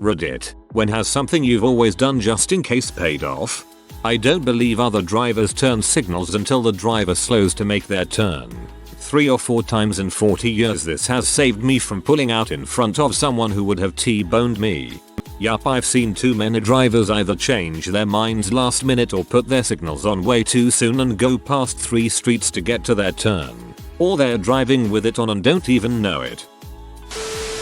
Reddit. When has something you've always done just in case paid off? I don't believe other drivers turn signals until the driver slows to make their turn. 3 or 4 times in 40 years this has saved me from pulling out in front of someone who would have T-boned me. Yup, I've seen too many drivers either change their minds last minute or put their signals on way too soon and go past 3 streets to get to their turn. Or they're driving with it on and don't even know it.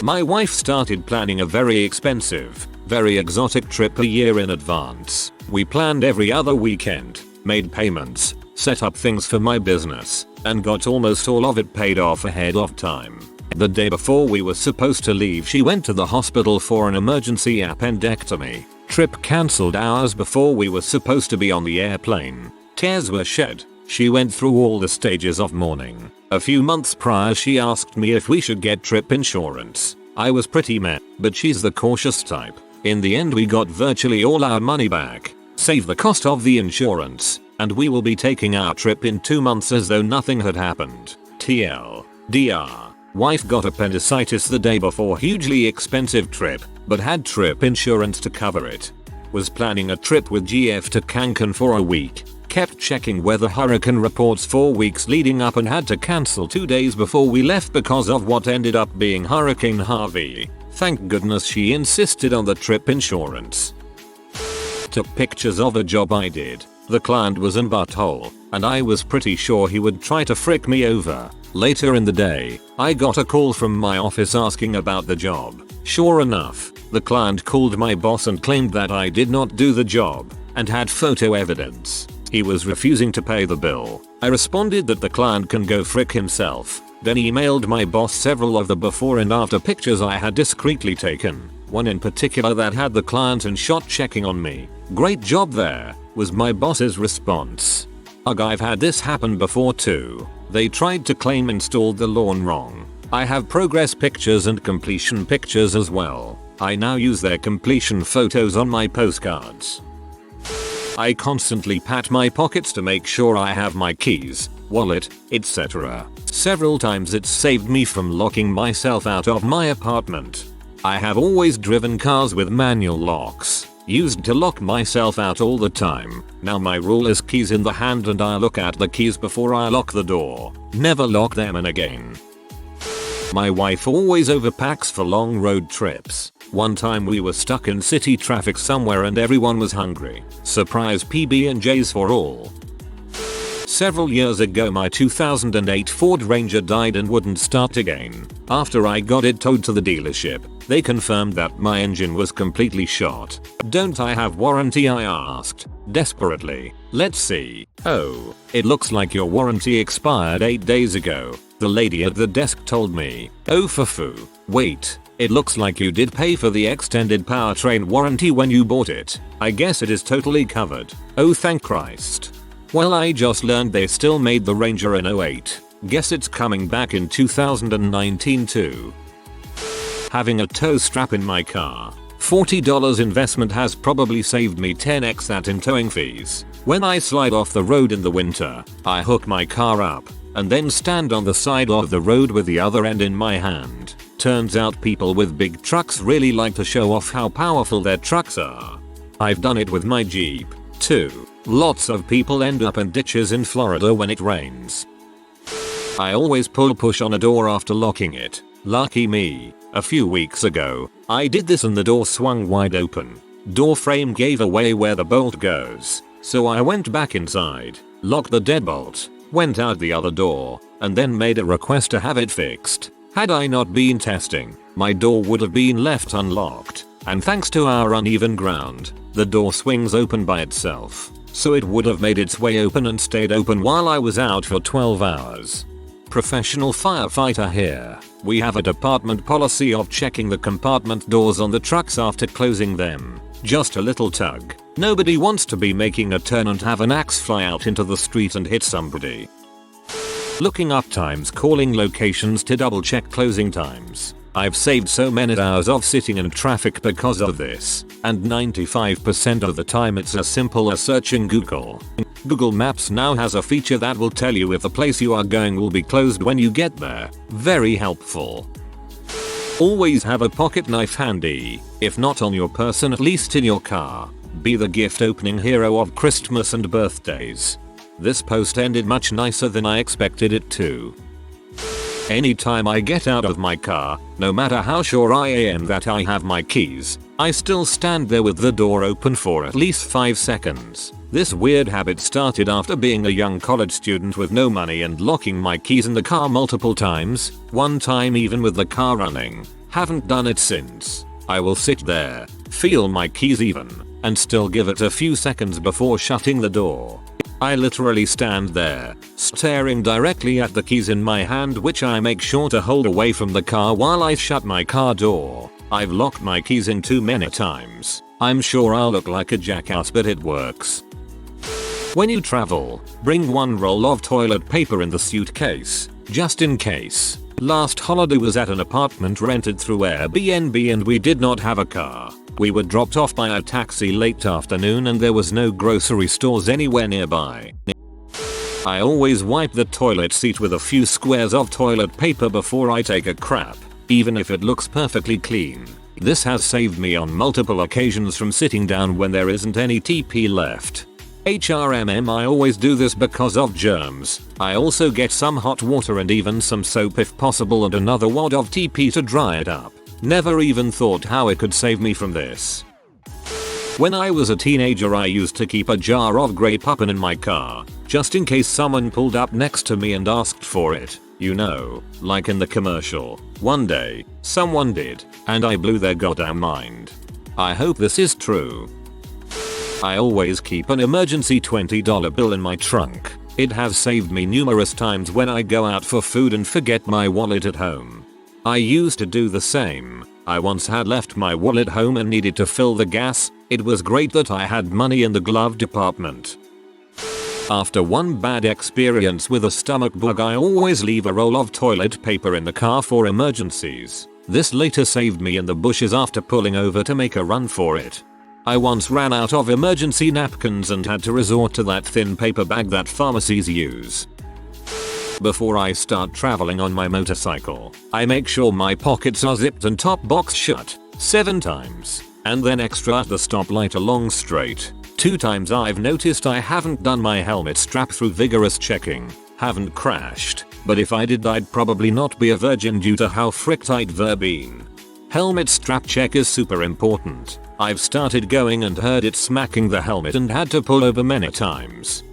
My wife started planning a very expensive, very exotic trip a year in advance. We planned every other weekend, made payments, set up things for my business, and got almost all of it paid off ahead of time. The day before we were supposed to leave, she went to the hospital for an emergency appendectomy. Trip cancelled hours before we were supposed to be on the airplane. Tears were shed. She went through all the stages of mourning. A few months prior she asked me if we should get trip insurance. I was pretty meh, but she's the cautious type. In the end we got virtually all our money back, save the cost of the insurance, and we will be taking our trip in 2 months as though nothing had happened. TLDR. Wife got appendicitis the day before, hugely expensive trip, but had trip insurance to cover it. Was planning a trip with GF to Cancun for a week. Kept checking weather hurricane reports 4 weeks leading up and had to cancel 2 days before we left because of what ended up being Hurricane Harvey. Thank goodness she insisted on the trip insurance. Took pictures of a job I did. The client was in butthole, and I was pretty sure he would try to frick me over. Later in the day, I got a call from my office asking about the job. Sure enough, the client called my boss and claimed that I did not do the job, and had photo evidence. He was refusing to pay the bill. I responded that the client can go frick himself, then emailed my boss several of the before and after pictures I had discreetly taken. One in particular that had the client in shot checking on me. "Great job there," was my boss's response. "Ugh, I've had this happen before too. They tried to claim installed the lawn wrong. I have progress pictures and completion pictures as well. I now use their completion photos on my postcards." I constantly pat my pockets to make sure I have my keys, wallet, etc. Several times it's saved me from locking myself out of my apartment. I have always driven cars with manual locks, used to lock myself out all the time. Now my rule is keys in the hand and I look at the keys before I lock the door. Never lock them in again. My wife always overpacks for long road trips. One time we were stuck in city traffic somewhere and everyone was hungry. Surprise PB&Js for all. Several years ago my 2008 Ford Ranger died and wouldn't start again. After I got it towed to the dealership, they confirmed that my engine was completely shot. "Don't I have warranty?" I asked, desperately. "Let's see. Oh, it looks like your warranty expired 8 days ago," the lady at the desk told me. "Oh for foo. Wait. It looks like you did pay for the extended powertrain warranty when you bought it. I guess it is totally covered. Oh thank Christ. Well, I just learned they still made the Ranger in 08. Guess it's coming back in 2019 too." Having a tow strap in my car. $40 investment has probably saved me 10x that in towing fees. When I slide off the road in the winter, I hook my car up and then stand on the side of the road with the other end in my hand. Turns out people with big trucks really like to show off how powerful their trucks are. I've done it with my Jeep, too. Lots of people end up in ditches in Florida when it rains. I always pull push on a door after locking it. Lucky me. A few weeks ago, I did this and the door swung wide open. Door frame gave away where the bolt goes, so I went back inside, locked the deadbolt, went out the other door, and then made a request to have it fixed. Had I not been testing, my door would have been left unlocked, and thanks to our uneven ground, the door swings open by itself, so it would have made its way open and stayed open while I was out for 12 hours. Professional firefighter here. We have a department policy of checking the compartment doors on the trucks after closing them. Just a little tug. Nobody wants to be making a turn and have an axe fly out into the street and hit somebody. Looking up times, calling locations to double check closing times. I've saved so many hours of sitting in traffic because of this, and 95% of the time it's as simple as searching Google. Google Maps now has a feature that will tell you if the place you are going will be closed when you get there. Very helpful. Always have a pocket knife handy, if not on your person at least in your car. Be the gift opening hero of Christmas and birthdays. This post ended much nicer than I expected it to. Anytime I get out of my car, no matter how sure I am that I have my keys, I still stand there with the door open for at least 5 seconds. This weird habit started after being a young college student with no money and locking my keys in the car multiple times, one time even with the car running. Haven't done it since. I will sit there, feel my keys even, and still give it a few seconds before shutting the door. I literally stand there, staring directly at the keys in my hand, which I make sure to hold away from the car while I shut my car door. I've locked my keys in too many times. I'm sure I'll look like a jackass, but it works. When you travel, bring one roll of toilet paper in the suitcase, just in case. Last holiday was at an apartment rented through Airbnb and we did not have a car. We were dropped off by a taxi late afternoon and there was no grocery stores anywhere nearby. I always wipe the toilet seat with a few squares of toilet paper before I take a crap, even if it looks perfectly clean. This has saved me on multiple occasions from sitting down when there isn't any TP left. I always do this because of germs. I also get some hot water and even some soap if possible and another wad of TP to dry it up. Never even thought how it could save me from this. When I was a teenager I used to keep a jar of Grey Poppin' in my car, just in case someone pulled up next to me and asked for it. You know, like in the commercial. One day, someone did, and I blew their goddamn mind. I hope this is true. I always keep an emergency $20 bill in my trunk. It has saved me numerous times when I go out for food and forget my wallet at home. I used to do the same. I once had left my wallet home and needed to fill the gas. It was great that I had money in the glove department. After one bad experience with a stomach bug, I always leave a roll of toilet paper in the car for emergencies. This later saved me in the bushes after pulling over to make a run for it. I once ran out of emergency napkins and had to resort to that thin paper bag that pharmacies use. Before I start traveling on my motorcycle, I make sure my pockets are zipped and top box shut 7 times, and then extra at the stoplight along straight. 2 times I've noticed I haven't done my helmet strap through vigorous checking. Haven't crashed, but if I did I'd probably not be a virgin due to how fricked I'd been. Helmet strap check is super important. I've started going and heard it smacking the helmet and had to pull over many times.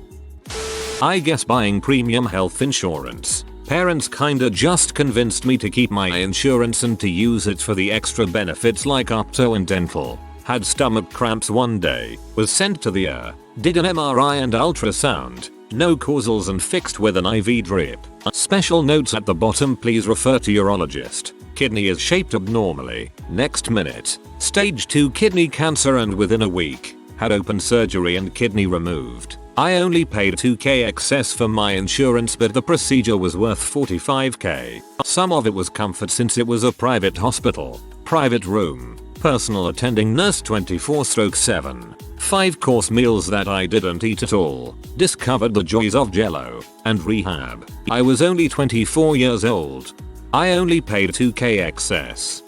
I guess buying premium health insurance. Parents kinda just convinced me to keep my insurance and to use it for the extra benefits like opto and dental. Had stomach cramps one day, was sent to the ER, did an MRI and ultrasound, no causals and fixed with an IV drip. Special notes at the bottom, please refer to urologist. Kidney is shaped abnormally. Next minute, stage 2 kidney cancer and within a week, had open surgery and kidney removed. I only paid $2,000 excess for my insurance, but the procedure was worth $45,000. Some of it was comfort since it was a private hospital, private room, personal attending nurse 24/7, 5-course meals that I didn't eat at all, discovered the joys of Jello, and rehab. I was only 24 years old. I only paid $2,000 excess.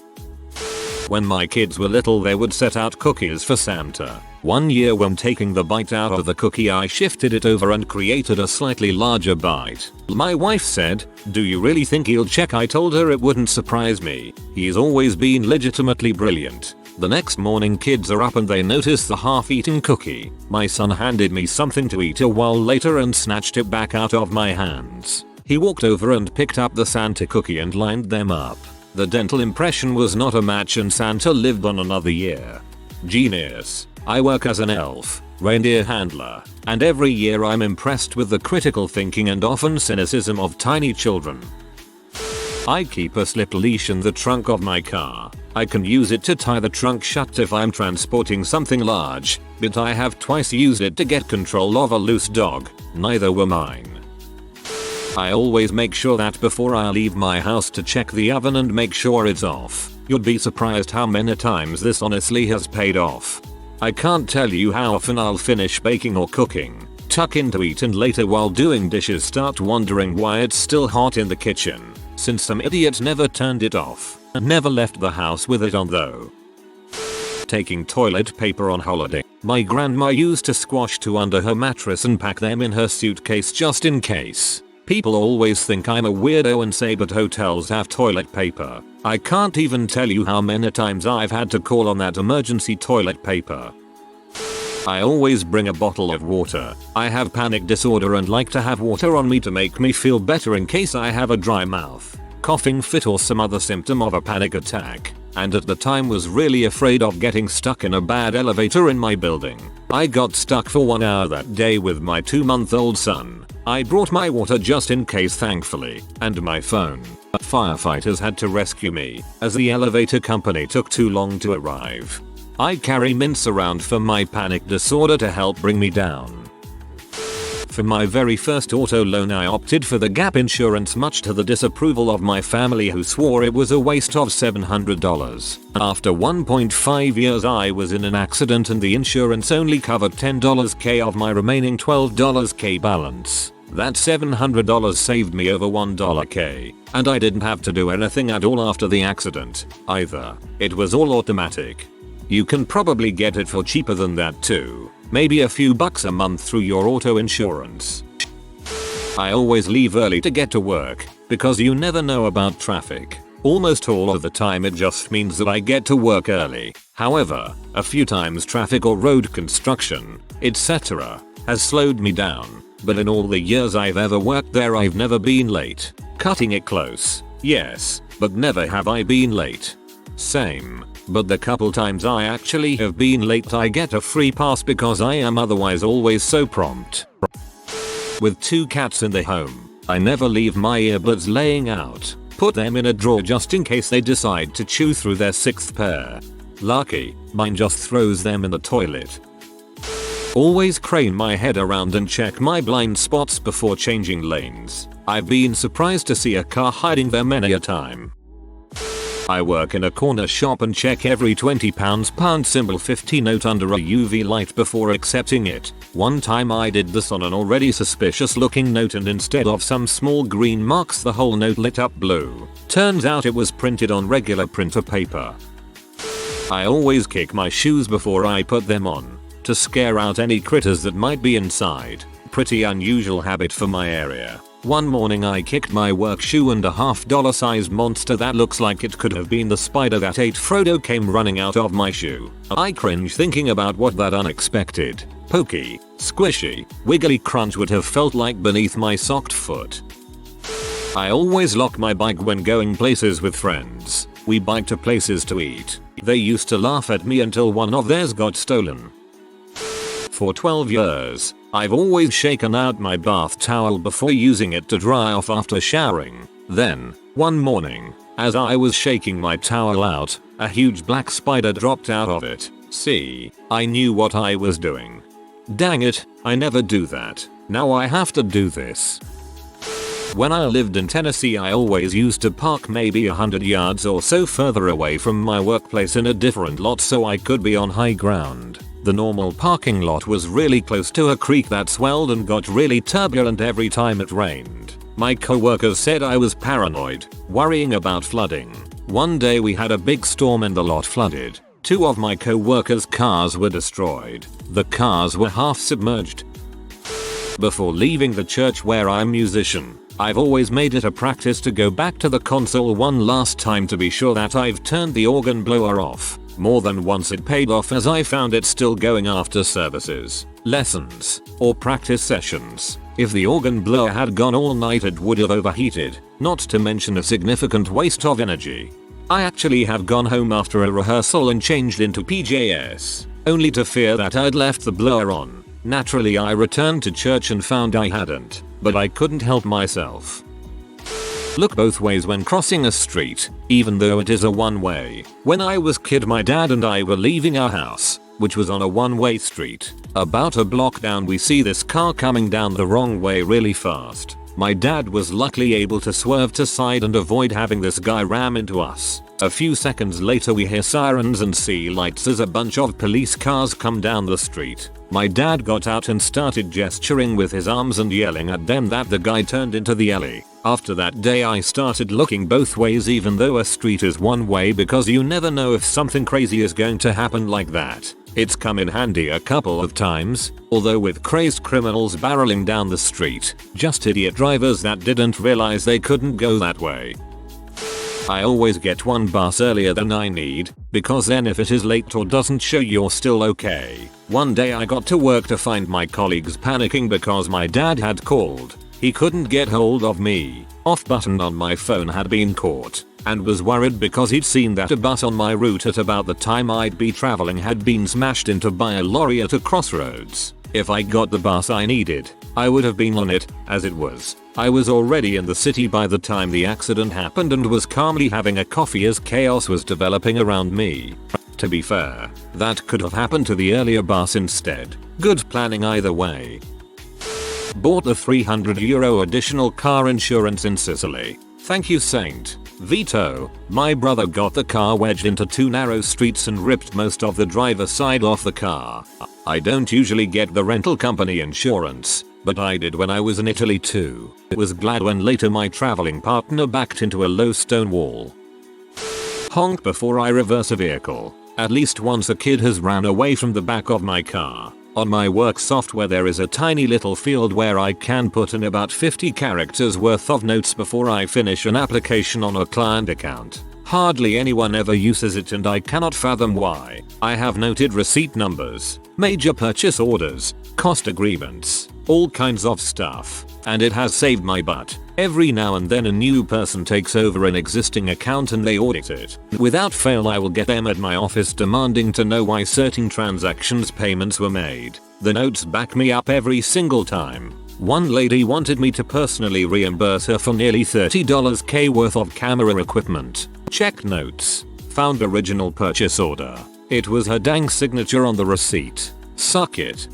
When my kids were little they would set out cookies for Santa. One year when taking the bite out of the cookie I shifted it over and created a slightly larger bite. My wife said, "Do you really think he'll check?" I told her it wouldn't surprise me. He's always been legitimately brilliant. The next morning kids are up and they notice the half-eaten cookie. My son handed me something to eat a while later and snatched it back out of my hands. He walked over and picked up the Santa cookie and lined them up. The dental impression was not a match and Santa lived on another year. Genius. I work as an elf, reindeer handler, and every year I'm impressed with the critical thinking and often cynicism of tiny children. I keep a slip leash in the trunk of my car. I can use it to tie the trunk shut if I'm transporting something large, but I have twice used it to get control of a loose dog. Neither were mine. I always make sure that before I leave my house to check the oven and make sure it's off. You'd be surprised how many times this honestly has paid off. I can't tell you how often I'll finish baking or cooking, tuck in to eat, and later while doing dishes start wondering why it's still hot in the kitchen, since some idiot never turned it off. Never left the house with it on though. Taking toilet paper on holiday. My grandma used to squash 2 under her mattress and pack them in her suitcase just in case. People always think I'm a weirdo and say but hotels have toilet paper. I can't even tell you how many times I've had to call on that emergency toilet paper. I always bring a bottle of water. I have panic disorder and like to have water on me to make me feel better in case I have a dry mouth, coughing fit or some other symptom of a panic attack. And at the time was really afraid of getting stuck in a bad elevator in my building. I got stuck for 1 hour that day with my 2-month-old son. I brought my water just in case thankfully, and my phone. Firefighters had to rescue me, as the elevator company took too long to arrive. I carry mints around for my panic disorder to help bring me down. For my very first auto loan I opted for the gap insurance much to the disapproval of my family who swore it was a waste of $700. After 1.5 years I was in an accident and the insurance only covered $10K of my remaining $12K balance. That $700 saved me over $1K, and I didn't have to do anything at all after the accident, either. It was all automatic. You can probably get it for cheaper than that too. Maybe a few bucks a month through your auto insurance. I always leave early to get to work, because you never know about traffic. Almost all of the time it just means that I get to work early. However, a few times traffic or road construction, etc., has slowed me down. But in all the years I've ever worked there I've never been late. Cutting it close, yes, but never have I been late. Same. But the couple times I actually have been late I get a free pass because I am otherwise always so prompt. With 2 cats in the home, I never leave my earbuds laying out. Put them in a drawer just in case they decide to chew through their 6th pair. Lucky, mine just throws them in the toilet. Always crane my head around and check my blind spots before changing lanes. I've been surprised to see a car hiding there many a time. I work in a corner shop and check every £20 symbol 50 note under a UV light before accepting it. One time I did this on an already suspicious looking note and instead of some small green marks the whole note lit up blue. Turns out it was printed on regular printer paper. I always kick my shoes before I put them on, to scare out any critters that might be inside. Pretty unusual habit for my area. One morning I kicked my work shoe and a $half sized monster that looks like it could have been the spider that ate Frodo came running out of my shoe. I cringe thinking about what that unexpected, pokey, squishy, wiggly crunch would have felt like beneath my socked foot. I always lock my bike when going places with friends. We bike to places to eat. They used to laugh at me until one of theirs got stolen. For 12 years, I've always shaken out my bath towel before using it to dry off after showering. Then, one morning, as I was shaking my towel out, a huge black spider dropped out of it. See, I knew what I was doing. Dang it, I never do that. Now I have to do this. When I lived in Tennessee I always used to park maybe 100 yards or so further away from my workplace in a different lot so I could be on high ground. The normal parking lot was really close to a creek that swelled and got really turbulent every time it rained. My coworkers said I was paranoid, worrying about flooding. One day we had a big storm and the lot flooded. 2 of my coworkers' cars were destroyed. The cars were half submerged. Before leaving the church where I'm a musician, I've always made it a practice to go back to the console one last time to be sure that I've turned the organ blower off. More than once it paid off as I found it still going after services, lessons, or practice sessions. If the organ blower had gone all night it would have overheated, not to mention a significant waste of energy. I actually have gone home after a rehearsal and changed into PJs, only to fear that I'd left the blower on. Naturally I returned to church and found I hadn't, but I couldn't help myself. Look both ways when crossing a street, even though it is a one-way. When I was kid my dad and I were leaving our house, which was on a one-way street. About a block down we see this car coming down the wrong way really fast. My dad was luckily able to swerve to side and avoid having this guy ram into us. A few seconds later we hear sirens and see lights as a bunch of police cars come down the street. My dad got out and started gesturing with his arms and yelling at them that the guy turned into the alley. After that day I started looking both ways even though a street is one way because you never know if something crazy is going to happen like that. It's come in handy a couple of times, although with crazed criminals barreling down the street, just idiot drivers that didn't realize they couldn't go that way. I always get one bus earlier than I need, because then if it is late or doesn't show you're still okay. One day I got to work to find my colleagues panicking because my dad had called. He couldn't get hold of me. Off button on my phone had been caught, and was worried because he'd seen that a bus on my route at about the time I'd be traveling had been smashed into by a lorry at a crossroads. If I got the bus I needed, I would have been on it. As it was, I was already in the city by the time the accident happened and was calmly having a coffee as chaos was developing around me. To be fair, that could have happened to the earlier bus instead. Good planning either way. Bought the €300 additional car insurance in Sicily. Thank you Saint. Vito. My brother got the car wedged into two narrow streets and ripped most of the driver's side off the car. I don't usually get the rental company insurance, but I did when I was in Italy too. Was glad when later my traveling partner backed into a low stone wall. Honk before I reverse a vehicle. At least once a kid has ran away from the back of my car. On my work software there is a tiny little field where I can put in about 50 characters worth of notes before I finish an application on a client account. Hardly anyone ever uses it and I cannot fathom why. I have noted receipt numbers, major purchase orders, cost agreements, all kinds of stuff, and it has saved my butt. Every now and then a new person takes over an existing account and they audit it. Without fail I will get them at my office demanding to know why certain transactions payments were made. The notes back me up every single time. One lady wanted me to personally reimburse her for nearly $30k worth of camera equipment. Check notes. Found original purchase order. It was her dang signature on the receipt. Suck it.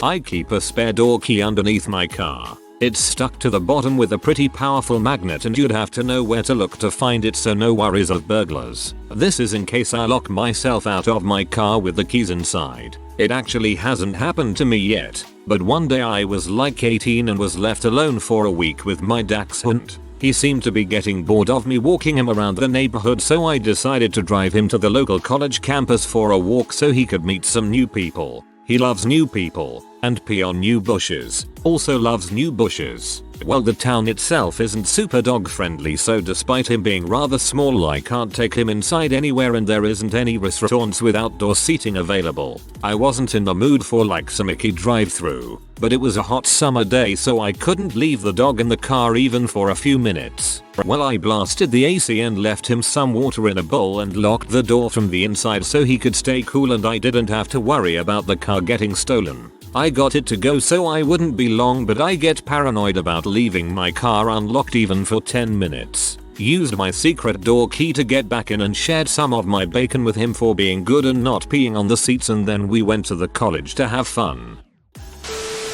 I keep a spare door key underneath my car. It's stuck to the bottom with a pretty powerful magnet and you'd have to know where to look to find it, so no worries of burglars. This is in case I lock myself out of my car with the keys inside. It actually hasn't happened to me yet, but one day I was like 18 and was left alone for a week with my dachshund. He seemed to be getting bored of me walking him around the neighborhood, so I decided to drive him to the local college campus for a walk so he could meet some new people. He loves new people, and pee on new bushes. Also loves new bushes. Well, the town itself isn't super dog friendly, so despite him being rather small I can't take him inside anywhere and there isn't any restaurants with outdoor seating available. I wasn't in the mood for like some icky drive-through, but it was a hot summer day so I couldn't leave the dog in the car even for a few minutes. Well, I blasted the AC and left him some water in a bowl and locked the door from the inside so he could stay cool and I didn't have to worry about the car getting stolen. I got it to go so I wouldn't be long, but I get paranoid about leaving my car unlocked even for 10 minutes. Used my secret door key to get back in and shared some of my bacon with him for being good and not peeing on the seats, and then we went to the college to have fun.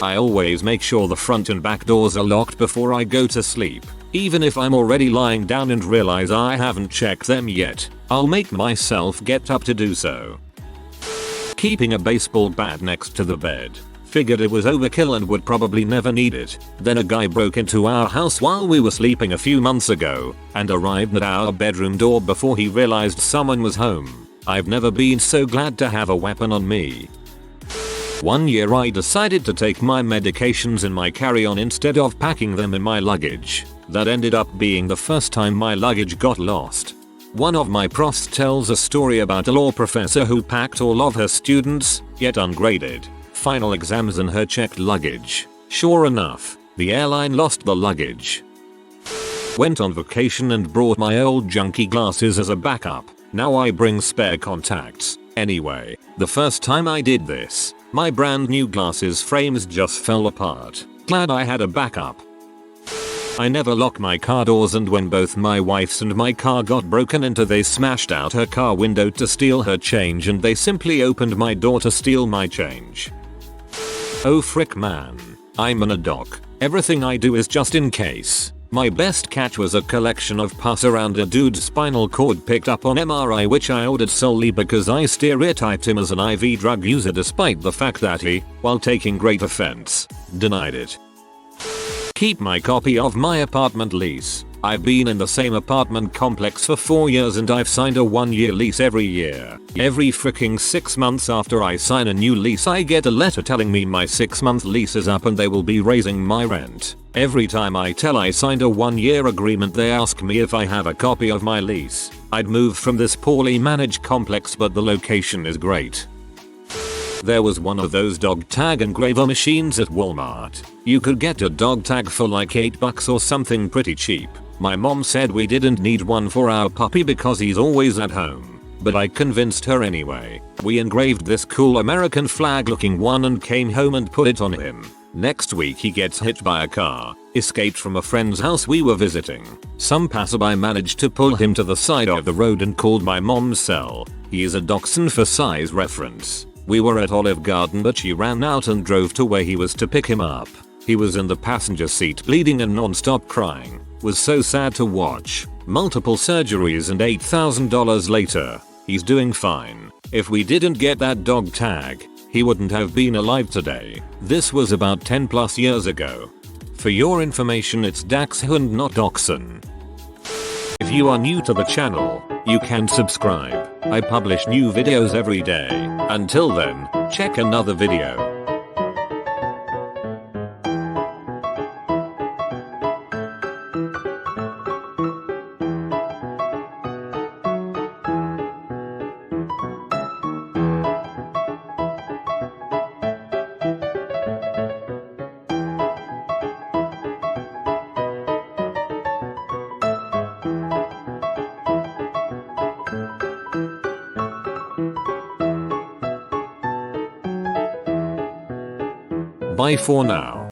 I always make sure the front and back doors are locked before I go to sleep. Even if I'm already lying down and realize I haven't checked them yet, I'll make myself get up to do so. Keeping a baseball bat next to the bed. Figured it was overkill and would probably never need it. Then a guy broke into our house while we were sleeping a few months ago and arrived at our bedroom door before he realized someone was home. I've never been so glad to have a weapon on me. One year I decided to take my medications in my carry-on instead of packing them in my luggage. That ended up being the first time my luggage got lost. One of my profs tells a story about a law professor who packed all of her students, yet ungraded, final exams in her checked luggage. Sure enough, the airline lost the luggage. Went on vacation and brought my old junky glasses as a backup. Now I bring spare contacts. Anyway, the first time I did this, my brand new glasses frames just fell apart. Glad I had a backup. I never lock my car doors, and when both my wife's and my car got broken into they smashed out her car window to steal her change and they simply opened my door to steal my change. Oh frick man. I'm an adult. Everything I do is just in case. My best catch was a collection of pus around a dude's spinal cord picked up on MRI, which I ordered solely because I stereotyped him as an IV drug user despite the fact that he, while taking great offense, denied it. Keep my copy of my apartment lease. I've been in the same apartment complex for 4 years and I've signed a 1-year lease every year. Every freaking 6 months after I sign a new lease I get a letter telling me my 6-month lease is up and they will be raising my rent. Every time I tell I signed a 1-year agreement they ask me if I have a copy of my lease. I'd move from this poorly managed complex but the location is great. There was one of those dog tag engraver machines at Walmart. You could get a dog tag for like $8 or something pretty cheap. My mom said we didn't need one for our puppy because he's always at home. But I convinced her anyway. We engraved this cool American flag looking one and came home and put it on him. Next week he gets hit by a car, escaped from a friend's house we were visiting. Some passerby managed to pull him to the side of the road and called my mom's cell. He is a dachshund for size reference. We were at Olive Garden but she ran out and drove to where he was to pick him up. He was in the passenger seat bleeding and non-stop crying. Was so sad to watch. Multiple surgeries and $8,000 later, he's doing fine. If we didn't get that dog tag, he wouldn't have been alive today. This was about 10 plus years ago. For your information, it's Dachshund, not Dachshund. If you are new to the channel, you can subscribe. I publish new videos every day. Until then, check another video. Bye for now.